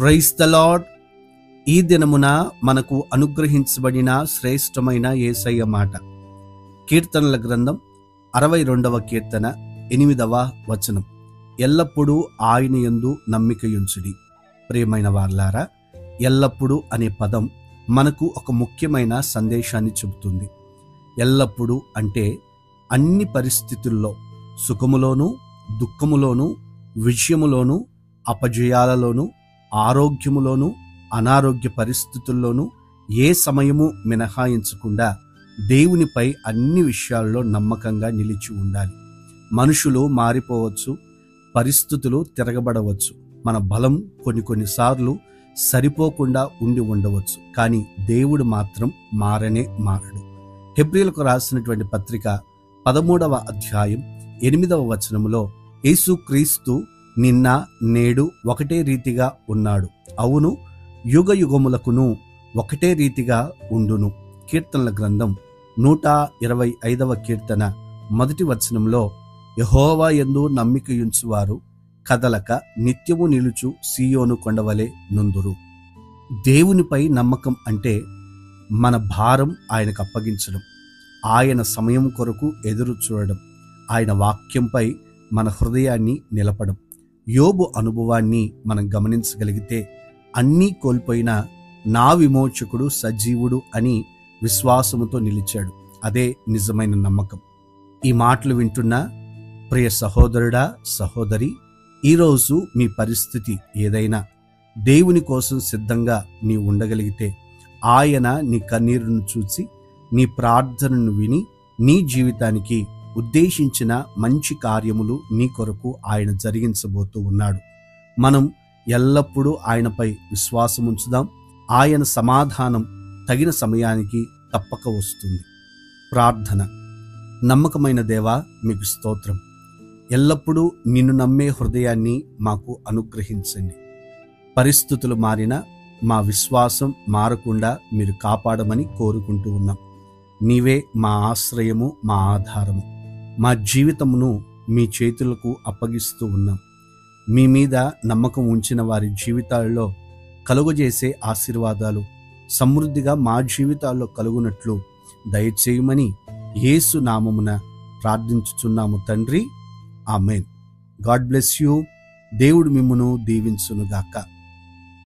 Praise the lord. ఈ దినమున మనకు అనుగ్రహించబడిన శ్రేష్టమైన యేసయ్య మాట కీర్తనల గ్రంథం 62వ కీర్తన 8వ వచనం. ఎల్లప్పుడూ ఆయన యందు నమ్మికయుంచుడి. ప్రియమైన వారలారా, ఎల్లప్పుడూ అనే పదం మనకు ఒక ముఖ్యమైన సందేశాన్ని చెబుతుంది. ఎల్లప్పుడూ అంటే అన్ని పరిస్థితుల్లో, సుఖములోను దుఃఖములోను, విజయములోను అపజయాలలోను, ఆరోగ్యములోను అనారోగ్య పరిస్థితుల్లోనూ ఏ సమయము మినహాయించకుండా దేవునిపై అన్ని విషయాల్లో నమ్మకంగా నిలిచి ఉండాలి. మనుషులు మారిపోవచ్చు, పరిస్థితులు తిరగబడవచ్చు, మన బలం కొన్నిసార్లు సరిపోకుండా ఉండి ఉండవచ్చు, కానీ దేవుడు మాత్రం మారడు. హెబ్రీయులకు రాసినటువంటి పత్రిక 13వ అధ్యాయం 8వ వచనములో యేసుక్రీస్తు నిన్న నేడు ఒకటే రీతిగా ఉన్నాడు, అవును యుగయుగములకును ఒకటే రీతిగా ఉండును. కీర్తనల గ్రంథం 125వ కీర్తన 1వ వచనంలో యెహోవా యందు నమ్మికయుంచువారు కదలక నిత్యము నిలుచు సీయోను కొండవలె నుందురు. దేవునిపై నమ్మకం అంటే మన భారం ఆయనకు అప్పగించడం, ఆయన సమయం కొరకు ఎదురు చూడడం, ఆయన వాక్యంపై మన హృదయాన్ని నిలపడం. యోబు అనుభవాన్ని మనం గమనించగలిగితే అన్నీ కోల్పోయినా నా విమోచకుడు సజీవుడు అని విశ్వాసముతో నిలిచాడు. అదే నిజమైన నమ్మకం. ఈ మాటలు వింటున్న ప్రియ సహోదరుడా, సహోదరి, ఈరోజు మీ పరిస్థితి ఏదైనా దేవుని కోసం సిద్ధంగా నీ ఉండగలిగితే ఆయన నీ కన్నీరును చూసి నీ ప్రార్థనను విని నీ జీవితానికి ఉద్దేశించిన మంచి కార్యములు నీ కొరకు ఆయన జరిగించబోతూ ఉన్నాడు. మనం ఎల్లప్పుడూ ఆయనపై విశ్వాసం ఉంచుదాం. ఆయన సమాధానం తగిన సమయానికి తప్పక వస్తుంది. ప్రార్థన. నమ్మకమైన దేవా, మీకు స్తోత్రం. ఎల్లప్పుడూ నిన్ను నమ్మే హృదయాన్ని మాకు అనుగ్రహించండి. పరిస్థితులు మారినా మా విశ్వాసం మారకుండా మీరు కాపాడమని కోరుకుంటూ ఉన్నాం. నీవే మా ఆశ్రయము, మా ఆధారము. మా జీవితమును మీ చేతులకు అప్పగిస్తూ ఉన్నాం. మీ మీద నమ్మకం ఉంచిన వారి జీవితాల్లో కలుగజేసే ఆశీర్వాదాలు సమృద్ధిగా మా జీవితాల్లో కలుగునట్లు దయచేయమని యేసు నామమున ప్రార్థించుచున్నాము తండ్రి. ఆమేన్. God bless you. దేవుడు మిమ్మును దీవించునుగాక.